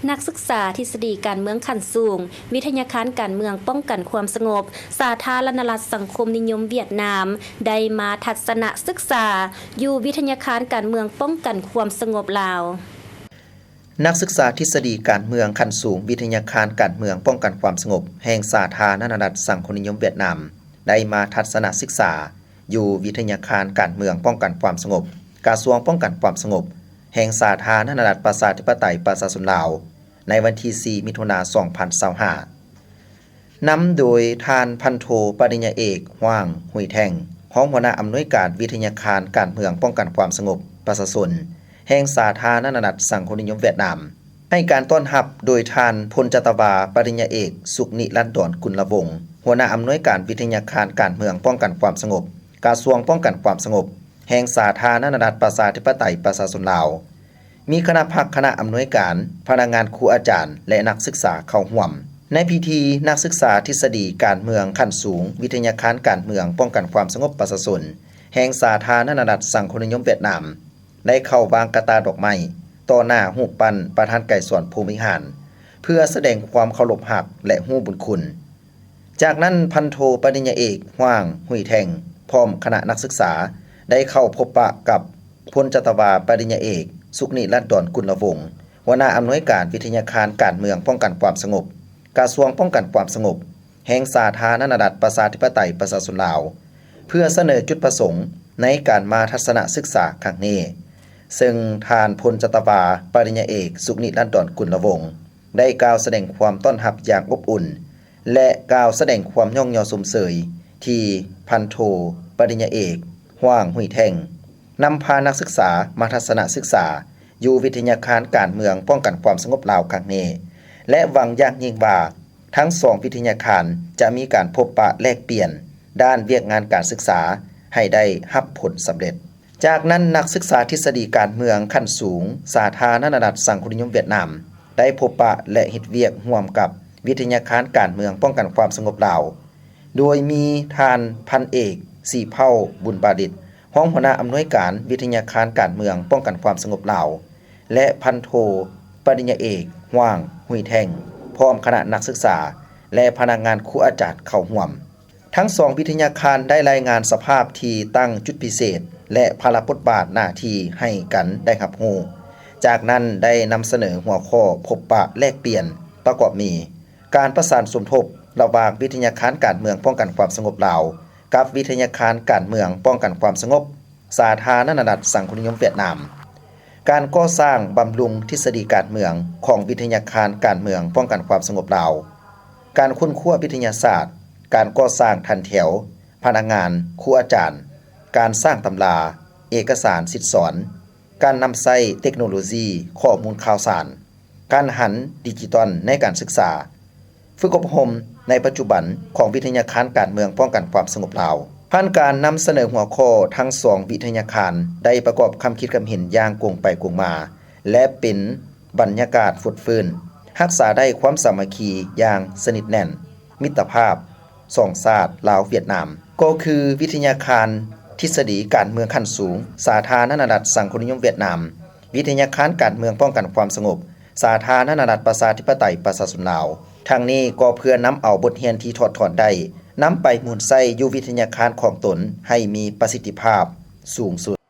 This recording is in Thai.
นักศึกษาทฤษฎีการเมืองขั้นสูงวิทยาคารการเมืองป้องกันความสงบสาธารณรัฐสังคมนิยมเวียดนามได้มาทัศนศึกษาอยู่วิทยาคารการเมืองป้องกันความสงบลาวนักศึกษาทฤษฎีการเมืองขั้นสูงวิทยาคารการเมืองป้องกันความสงบแห่งสาธารณรัฐสังคมนิยมเวียดนามได้มาทัศนศึกษาอยู่วิทยาคารการเมืองป้องกันความสงบกระทรวงป้องกันความสงบแห่งสาธารณรัฐประชาธิปไตยประชาชนลาวในวันที่4มิถุนายน2025นำโดยท่านพันโทปริญญาเอกว่างหุยแท่งรองหัวหน้าอำนวยการวิทยาคารการเมืองป้องกันความสงบประชาชนแห่งสาธารณรัฐสังคมนิยมเวียดนามให้การต้อนรับโดยท่านพลจัตวาปริญญาเอกสุขนิรันดรกุลวงศ์หัวหน้าอำนวยการวิทยาคารการเมืองป้องกันความสงบกระทรวงป้องกันความสงบแห่งสาธารณรัฐประชาธิปไตยประชาชนลาวมีคณะคณะอำนวยการพนักงานครูอาจารย์และนักศึกษาเข้าร่วมในพิธีนักศึกษาทฤษฎีการเมืองขั้นสูงวิทยาคารการเมืองป้องกันความสงบประชาชนแห่งสาธารณรัฐสังคมนิยมเวียดนามได้เข้าวางกระตาดอกไม้ต่อหน้ารูปปั้นประธานไก่สวนภูมิหารเพื่อแสดงความเคารพรักและฮู้บุญคุณจากนั้นพันโทปริญญาเอกว่างหุยแท่งพร้อมคณะนักศึกษาได้เข้าพบปะกับพลจัตวาปริญญาเอกสุขนิรันดรกุลวงศ์หัวหน้าอำนวยการวิทยาคารการเมืองป้องกันความสงบกระทรวงป้องกันความสงบแห่งสาธารณรัฐประชาธิปไตยประชาชนลาวเพื่อเสนอจุดประสงค์ในการมาทัศนศึกษาครั้งนี้ซึ่งท่านพลจัตวาปริญญาเอกสุขนิรันดรกุลวงศ์ได้กล่าวแสดงความต้อนรับอย่างอบอุ่นและกล่าวแสดงความย่องยอสมเสยที่พันโทปริญญาเอกว่างหุยแท่งนำพานักศึกษามาทัศนศึกษาอยู่วิทยาคารการเมืองป้องกันความสงบลาวครั้งนี้และหวังอย่างยิ่งว่าทั้ง2วิทยาคารจะมีการพบปะแลกเปลี่ยนด้านเวียกงานการศึกษาให้ได้รับผลสำเร็จจากนั้นนักศึกษาทฤษฎีการเมืองขั้นสูงสาธารณรัฐสังคมนิยมเวียดนามได้พบปะและเฮ็ดเวียกร่วมกับวิทยาคารการเมืองป้องกันความสงบลาวโดยมีท่านพันเอกสีเผ่าบุญประดิษฐ์รองหัวหน้าอำนวยการวิทยาคารการเมืองป้องกันความสงบลาวและพันโทปริญญาเอกว่างหุยแท่งพร้อมคณะนักศึกษาและพนักงานครูอาจารย์เข้าร่วมทั้ง2วิทยาคารได้รายงานสภาพที่ตั้งจุดพิเศษและภาระบทบาทหน้าที่ให้กันได้รับรู้จากนั้นได้นำเสนอหัวข้อพบปะแลกเปลี่ยนประกอบมีการประสานสมทบระหว่างวิทยาคารการเมืองป้องกันความสงบลาวกับวิทยาคารการเมืองป้องกันความสงบสาธารณรัฐสังคมนิยมเวียดนามการก่อสร้างบำรุงทฤษฎีการเมืองของวิทยาคารการเมืองป้องกันความสงบลาวการค้นคว้าวิทยาศาสตร์การก่อสร้างทันแถวพนักงานครูอาจารย์การสร้างตำราเอกสารสิทธิสอนการนำใช้เทคโนโลยีข้อมูลข่าวสารการหันดิจิทัลในการศึกษาฝึกอบรมในปัจจุบันของวิทยาคารการเมืองป้องกันความสงบลาวผ่านการนำเสนอหัวข้อทั้ง2วิทยาคารได้ประกอบคำคิดคำเห็นอย่างกงไปกงมาและเป็นบรรยากาศฟุดฟื้นรักษาได้ความสามัคคีอย่างสนิทแน่นมิตรภาพ2ชาติลาวเวียดนามก็คือวิทยาคารทฤษฎีการเมืองขั้นสูงสาธารณรัฐสังคมนิยมเวียดนามวิทยาคารการเมืองป้องกันความสงบสาธารณรัฐประชาธิปไตยประชาชนลาวทั้งนี้ก็เพื่อนำเอาบทเรียนที่ถอดถอนได้นำไปหมุนใส่อยู่วิทยาคารของตนให้มีประสิทธิภาพสูงสุด